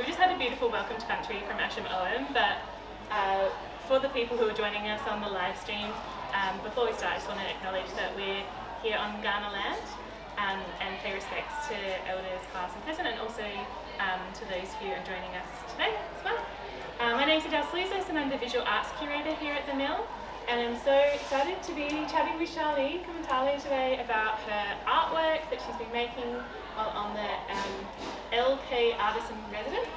we've just had a beautiful welcome to country from Asham Owen, but for the people who are joining us on the live stream, before we start, I just want to acknowledge that we're here on Kaurna land and pay respects to elders past and present, and also to those who are joining us today as well. My name's Adele Sluisos and I'm the Visual Arts Curator here at the Mill, and I'm so excited to be chatting with Charlene Komuntale today about her artwork that she's been making while on the LK Artisan Residence,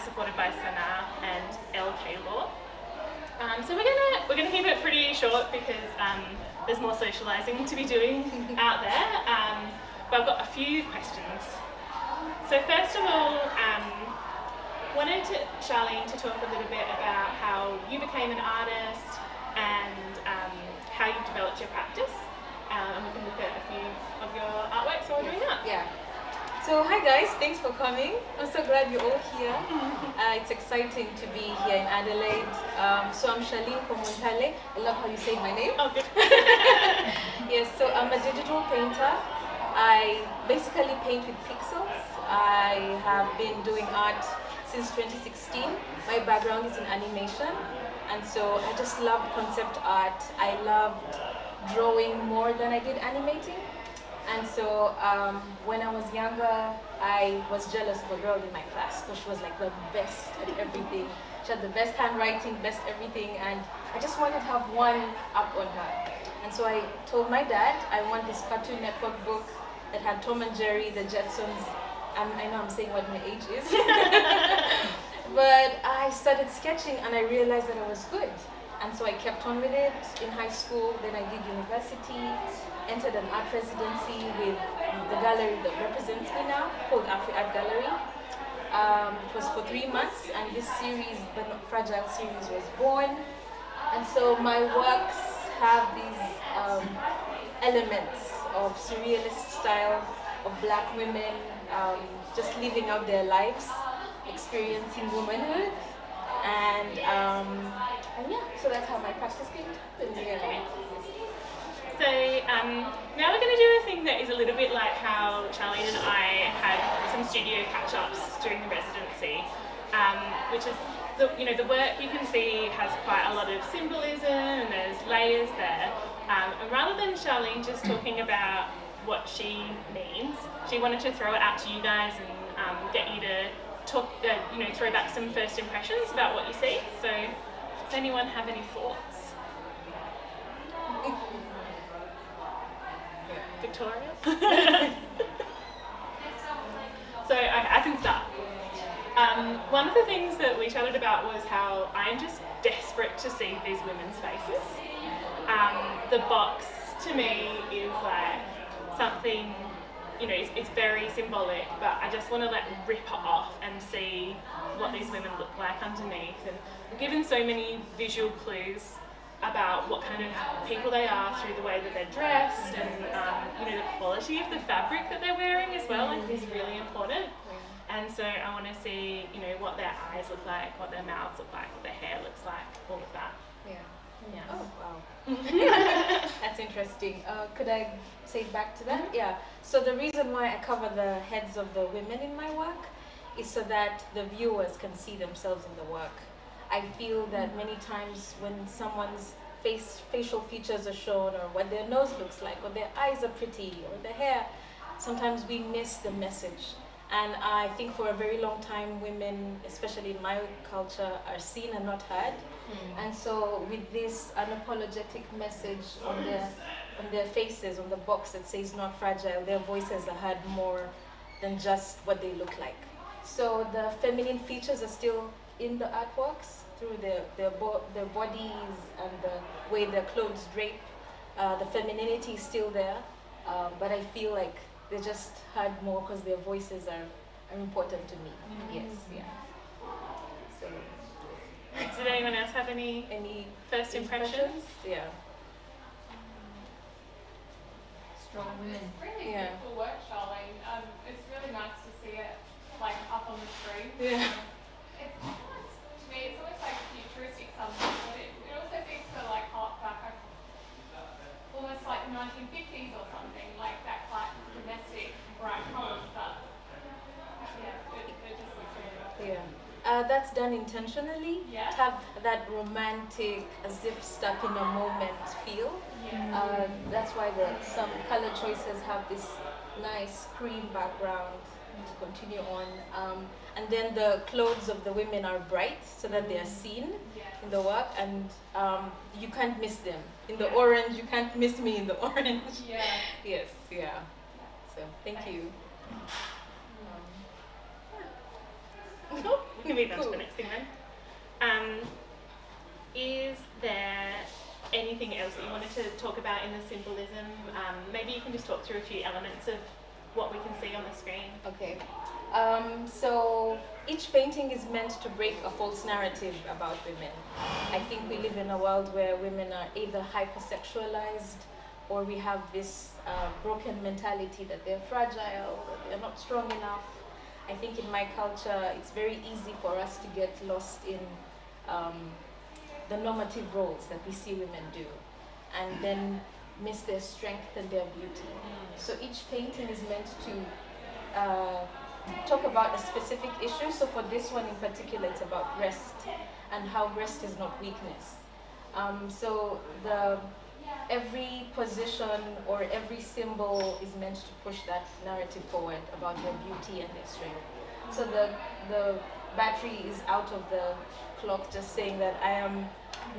supported by Sanaa and LK Law. So we're gonna keep it pretty short because there's more socialising to be doing out there. But I've got a few questions. So first of all, wanted Charlene to talk a little bit about how you became an artist and how you've developed your practice. And we can look at a few of your artworks while we're doing that. Yeah. So hi guys, thanks for coming. I'm so glad you're all here. It's exciting to be here in Adelaide. So I'm Charlene Komuntale. I love how you say my name. Oh, good. Yes, so I'm a digital painter. I basically paint with pixels. I have been doing art since 2016. My background is in animation, and so I just love concept art. I loved drawing more than I did animating. And so when I was younger, I was jealous of a girl in my class because she was like the best at everything. She had the best handwriting, best everything, and I just wanted to have one up on her. And so I told my dad I want this Cartoon Network book that had Tom and Jerry, the Jetsons. I know I'm saying what my age is. But I started sketching and I realized that I was good. And so I kept on with it in high school. Then I did university, entered an art residency with the gallery that represents me now, called Afri Art Gallery. It was for 3 months, and this series, the Fragile series, was born. And so my works have these elements of surrealist style, of black women just living out their lives, experiencing womanhood, and yeah, so that's how my practice came to happen. Yeah. So now we're going to do a thing that is a little bit like how Charlene and I had some studio catch-ups during the residency, which is the work you can see has quite a lot of symbolism and there's layers there. And rather than Charlene just talking about what she means, she wanted to throw it out to you guys and get you to talk, throw back some first impressions about what you see. So, does anyone have any thoughts? Victoria? So I can start. One of the things that we chatted about was how I'm just desperate to see these women's faces. The box to me is like something, it's very symbolic, but I just want to rip it off and see what these women look like underneath. And we're given so many visual clues about what kind of people they are through the way that they're dressed, and the quality of the fabric that they're wearing as well is really important. And so I want to see what their eyes look like, what their mouths look like, what their hair looks like, all of that. Yeah. Oh wow. That's interesting. Could I say back to that? Yeah. So the reason why I cover the heads of the women in my work is so that the viewers can see themselves in the work. I feel that many times when someone's facial features are shown, or what their nose looks like, or their eyes are pretty, or their hair, sometimes we miss the message. And I think for a very long time, women, especially in my culture, are seen and not heard. And so with this unapologetic message on their faces, on the box that says "not fragile," their voices are heard more than just what they look like. So the feminine features are still in the artworks through their bodies and the way their clothes drape. The femininity is still there, but I feel like they're just heard more because their voices are important to me. Yes, yeah. So, did anyone else have any first impressions? Yeah. Strong women. Really Yeah. beautiful work, Charlene. It's really nice to see it up on the screen. Yeah. It's almost, to me, it's almost like futuristic sometimes, but it also seems to hark back almost like 1950s or something, like that quite domestic bright colours. But yeah, it just looks really That's done intentionally. Yeah. To have that romantic, as if stuck in a moment feel. Yeah. That's why some color choices have this nice cream background to continue on. And then the clothes of the women are bright so that they are seen in the work, and you can't miss them. In the orange, you can't miss me in the orange. Yeah. Yes, yeah. So, thank you. We can move on to the next thing then. Is there anything else that you wanted to talk about in the symbolism? Maybe you can just talk through a few elements of what we can see on the screen. Okay. So each painting is meant to break a false narrative about women. I think we live in a world where women are either hypersexualized, or we have this broken mentality that they're fragile, that they're not strong enough. I think in my culture, it's very easy for us to get lost in the normative roles that we see women do, and then miss their strength and their beauty. So each painting is meant to talk about a specific issue. So for this one in particular, it's about rest and how rest is not weakness. So every position or every symbol is meant to push that narrative forward about their beauty and their strength. So the battery is out of the clock, just saying that I am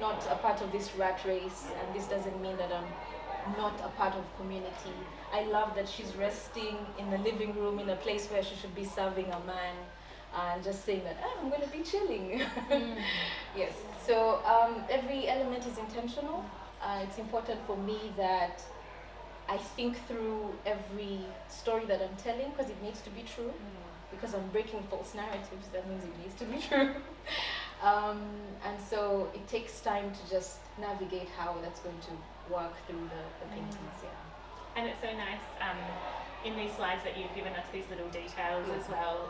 not a part of this rat race, and this doesn't mean that I'm not a part of community. I love that she's resting in the living room in a place where she should be serving a man, and just saying that I'm going to be chilling. Yes, so every element is intentional. It's important for me that I think through every story that I'm telling, because it needs to be true. Because I'm breaking false narratives, that means it needs to be true. And so it takes time to just navigate how that's going to work through the paintings. Yeah. And it's so nice in these slides that you've given us these little details as well.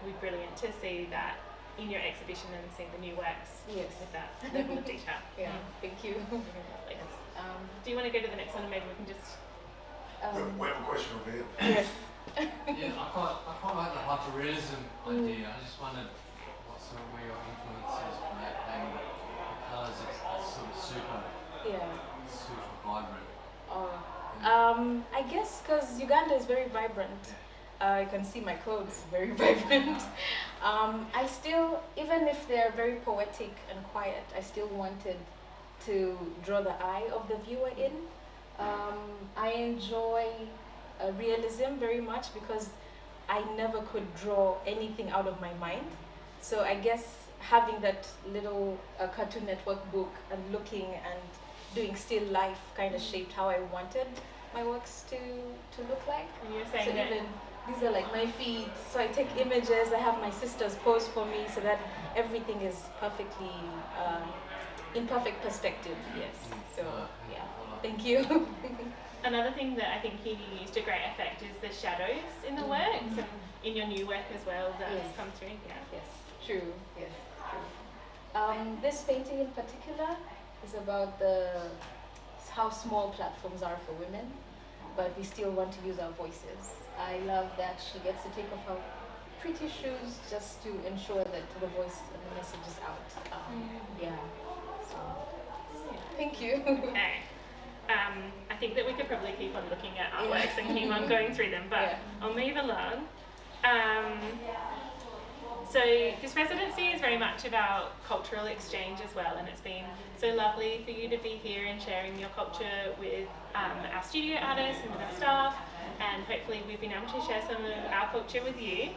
We're brilliant to see that in your exhibition and see the new works with that level of detail. Yeah, thank you. Yes. Do you want to go to the next one, and maybe we can just... we have a question over here. Yes. Yeah, I quite like the hyperrealism idea. I just wondered what sort of where your influence is from that painting. The colours, it's sort of super vibrant. I guess because Uganda is very vibrant. You can see my clothes, very vibrant. I still, even if they're very poetic and quiet, I still wanted to draw the eye of the viewer in. I enjoy realism very much because I never could draw anything out of my mind. So I guess having that little Cartoon Network book and looking and doing still life kind of shaped how I wanted my works to look like. And you're saying so that even these are like my feet, so I take images. I have my sisters pose for me so that everything is perfectly in perfect perspective. Yes. So yeah, thank you. Another thing that I think he used to great effect is the shadows in the works, and in your new work as well that has come through. Yeah. Yes, true. Yes, true. This painting in particular is about how small platforms are for women, but we still want to use our voices. I love that she gets to take off her pretty shoes just to ensure that the voice and the message is out. Yeah. So, thank you. Okay. I think that we could probably keep on looking at artworks and keep on going through them, but I'll move along. So this residency is very much about cultural exchange as well, and it's been so lovely for you to be here and sharing your culture with our studio artists and with our staff, and hopefully we've been able to share some of our culture with you.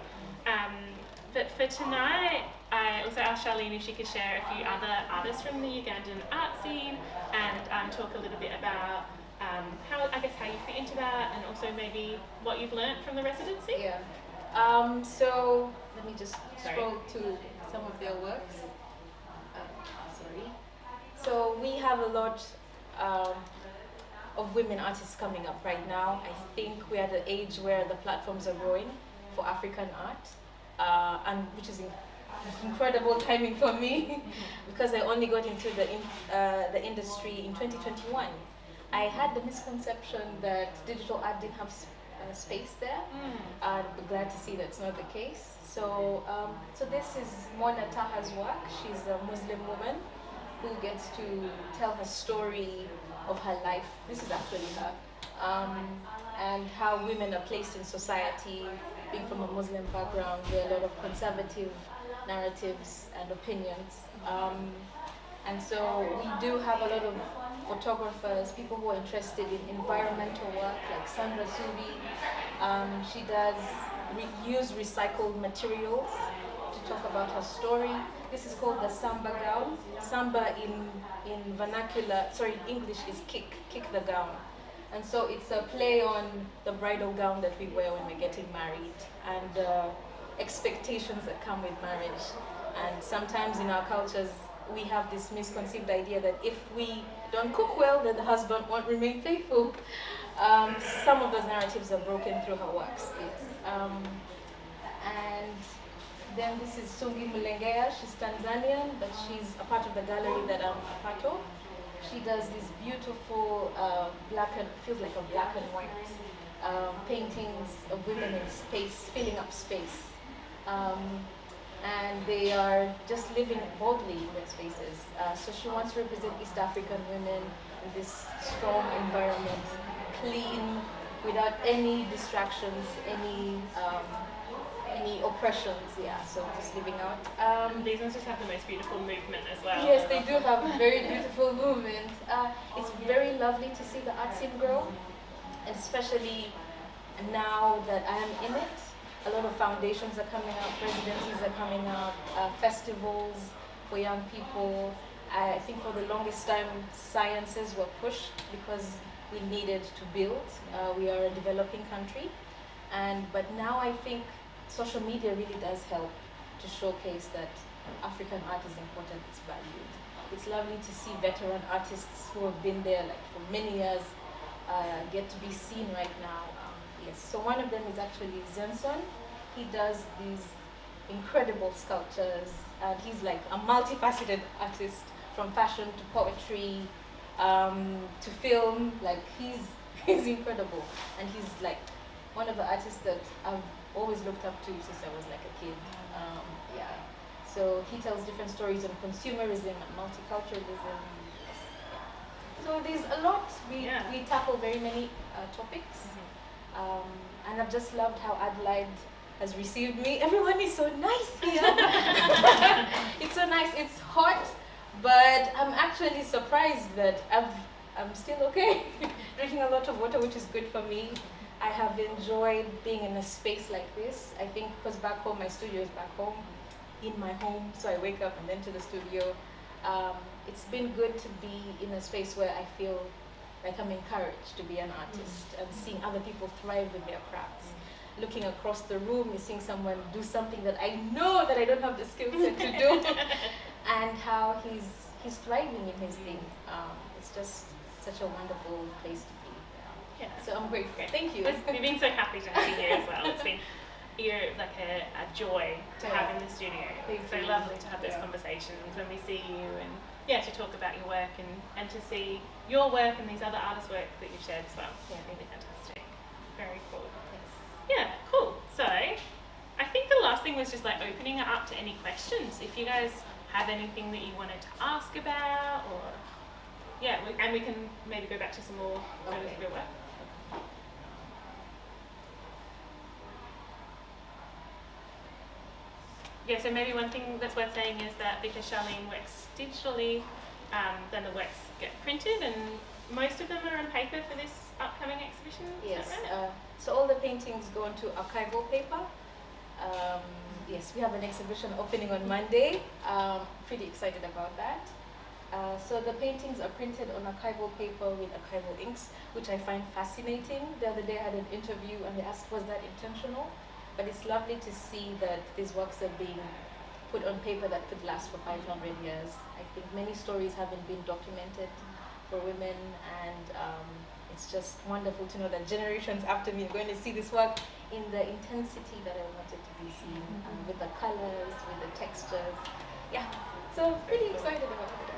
But for tonight, I also asked Charlene if she could share a few other artists from the Ugandan art scene and talk a little bit about how you fit into that, and also maybe what you've learnt from the residency. Yeah. So let me just scroll to some of their works. Sorry. So we have a lot of women artists coming up right now. I think we're at the age where the platforms are growing for African art, and which is incredible timing for me because I only got into the industry in 2021. I had the misconception that digital art didn't have space there. I'm glad to see that's not the case. So, so this is Mona Taha's work. She's a Muslim woman who gets to tell her story of her life. This is actually her. And how women are placed in society. Being from a Muslim background, there are a lot of conservative narratives and opinions. And so we do have a lot of photographers, people who are interested in environmental work, like Sandra Subi. She does use recycled materials to talk about her story. This is called the Samba gown. Samba in vernacular, sorry, in English is kick the gown. And so it's a play on the bridal gown that we wear when we're getting married and expectations that come with marriage. And sometimes in our cultures, we have this misconceived idea that if we don't cook well, then the husband won't remain faithful. Some of those narratives are broken through her works. Yes. And then this is Sungi Mulengea. She's Tanzanian, but she's a part of the gallery that I'm a part of. She does these beautiful feels like a black and white paintings of women in space, filling up space. And they are just living boldly in their spaces. So she wants to represent East African women in this strong environment, clean, without any distractions, any oppressions. Yeah, so just living out. These ones just have the most beautiful movement as well. Yes, they do have a very beautiful movement. It's very lovely to see the art scene grow, and especially now that I am in it. A lot of foundations are coming out, residencies are coming out, festivals for young people. I think for the longest time, sciences were pushed because we needed to build. We are a developing country, but now I think social media really does help to showcase that African art is important, it's valued. It's lovely to see veteran artists who have been there like for many years get to be seen right now. Yes, so one of them is actually Zenson. He does these incredible sculptures, and he's like a multifaceted artist, from fashion to poetry to film. Like he's incredible, and he's like one of the artists that I've always looked up to since I was like a kid. Yeah, so he tells different stories on consumerism and multiculturalism. Yes. Yeah. So there's a lot. We tackle very many topics. And I've just loved how Adelaide has received me. Everyone is so nice here. It's so nice. It's hot, but I'm actually surprised that I'm still okay. Drinking a lot of water, which is good for me. I have enjoyed being in a space like this. I think because back home, my studio is back home, in my home, so I wake up and then to the studio. It's been good to be in a space where I feel like I'm encouraged to be an artist and seeing other people thrive with their crafts. Looking across the room, you're seeing someone do something that I know that I don't have the skill set to do, and how he's thriving in his thing. It's just such a wonderful place to be. Yeah. So I'm grateful. Thank you. We've been so happy to have you here as well. It's been like a joy to have in the studio. It's so lovely to have those conversations when we see you, and to talk about your work and to see your work and these other artists' work that you've shared as well. Yeah, really fantastic. Very cool. Yes. Yeah, cool. So I think the last thing was just like opening it up to any questions. If you guys have anything that you wanted to ask about, or and we can maybe go back to some more photos of your work. Yeah, so maybe one thing that's worth saying is that because Charlene works digitally, then the works get printed, and most of them are on paper for this upcoming exhibition. Yes, is that right? so all the paintings go into archival paper. Yes, we have an exhibition opening on Monday. Pretty excited about that. So the paintings are printed on archival paper with archival inks, which I find fascinating. The other day I had an interview and they asked, was that intentional? But it's lovely to see that these works are being put on paper that could last for 500 years. I think many stories haven't been documented for women, and it's just wonderful to know that generations after me are going to see this work in the intensity that I wanted to be seen, with the colors, with the textures. Yeah, so pretty excited about it.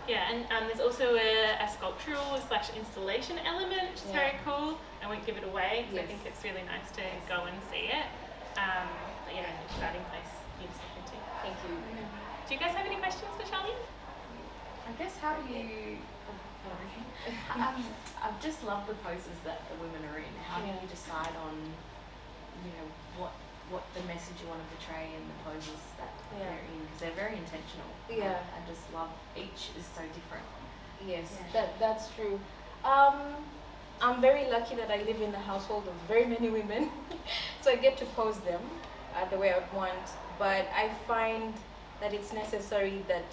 Yeah, and there's also a sculptural / installation element, which is very cool. I won't give it away because I think it's really nice to go and see it. But yeah, an exciting place for you to step into. Thank you. Do you guys have any questions for Charlene? I guess how do you? I just love the poses that the women are in. How do you decide on, what the message you want to portray in the poses that they're in? Because they're very intentional. Yeah. I just love each is so different. Yes, Yeah. that's true. I'm very lucky that I live in a household of very many women, so I get to pose them the way I want. But I find that it's necessary that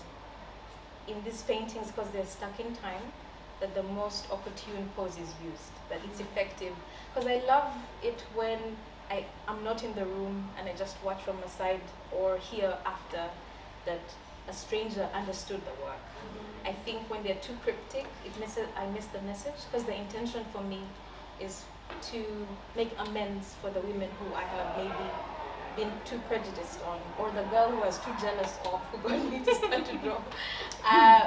in these paintings, because they're stuck in time, that the most opportune pose is used, that it's effective. Because I love it when I'm not in the room and I just watch from a side or hear after that a stranger understood the work. I think when they're too cryptic, I miss the message, because the intention for me is to make amends for the women who I have maybe been too prejudiced on, or the girl who was too jealous of, who got me to start to draw.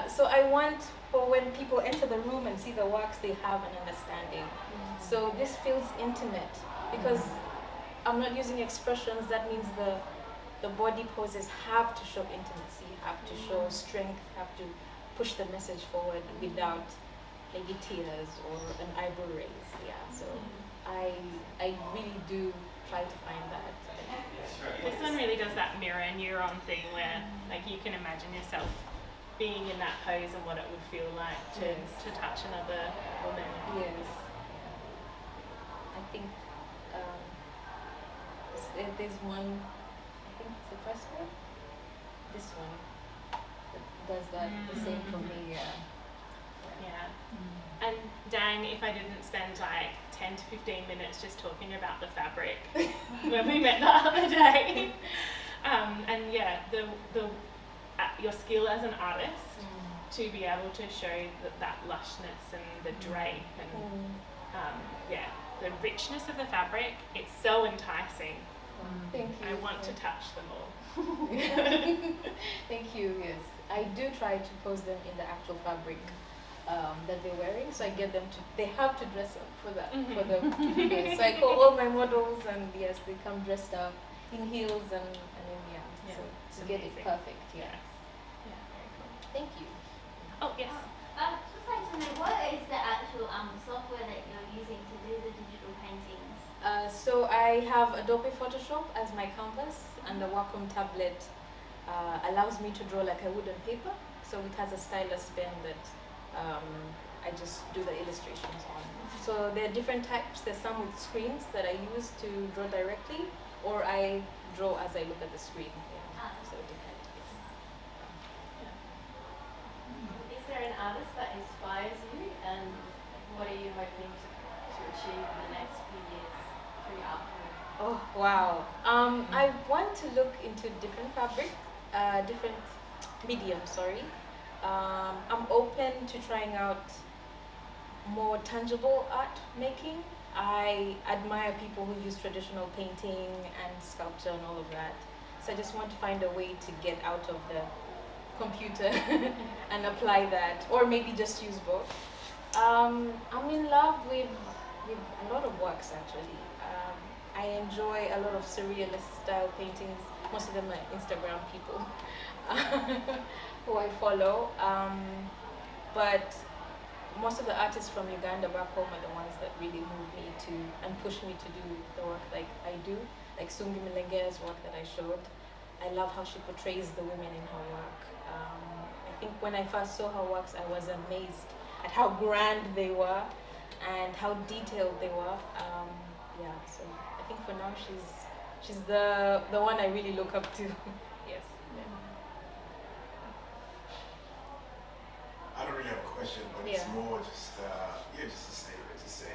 So I want for when people enter the room and see the works, they have an understanding. So this feels intimate, because I'm not using expressions. That means the body poses have to show intimacy, have to show strength, have to push the message forward without maybe tears or an eyebrow raise. Yeah, so I really do try to find that. This one really does that mirror neuron thing where like you can imagine yourself being in that pose and what it would feel like to touch another woman. Yes. I think there's one, I think it's the first one, this one, that does that the same for me. Yeah. And dang, if I didn't spend like 10 to 15 minutes just talking about the fabric when we met the other day. And yeah, your skill as an artist to be able to show that lushness and the drape and the richness of the fabric, it's so enticing. Thank you. I want to touch them all. Thank you. Yes, I do try to pose them in the actual fabric that they're wearing, so I get them to. They have to dress up for that. For them. Yes. So I call all my models, and yes, they come dressed up in heels and so to get it perfect. Yes. Yeah, very cool. Thank you. Oh yes. Just like to know, what is the actual software that you're using to do the digital paintings? So I have Adobe Photoshop as my canvas, and the Wacom tablet allows me to draw like I would on paper. So it has a stylus pen that I just do the illustrations on. So there are different types. There's some with screens that I use to draw directly, or I draw as I look at the screen. So it depends. Is there an artist that inspires you, and what are you hoping to achieve in the next few years through your art career? Oh wow! I want to look into different fabric, different mediums. Sorry, I'm open to trying out more tangible art making. I admire people who use traditional painting and sculpture and all of that. So I just want to find a way to get out of the computer and apply that, or maybe just use both. I'm in love with a lot of works actually. I enjoy a lot of surrealist style paintings. Most of them are Instagram people who I follow. But most of the artists from Uganda back home are the ones that really move me to and push me to do the work like I do. Like Sungi Milenge's work that I showed. I love how she portrays the women in her work. I think when I first saw her works, I was amazed at how grand they were and how detailed they were. So I think for now she's the one I really look up to. Yes. I don't really have a question, but it's more just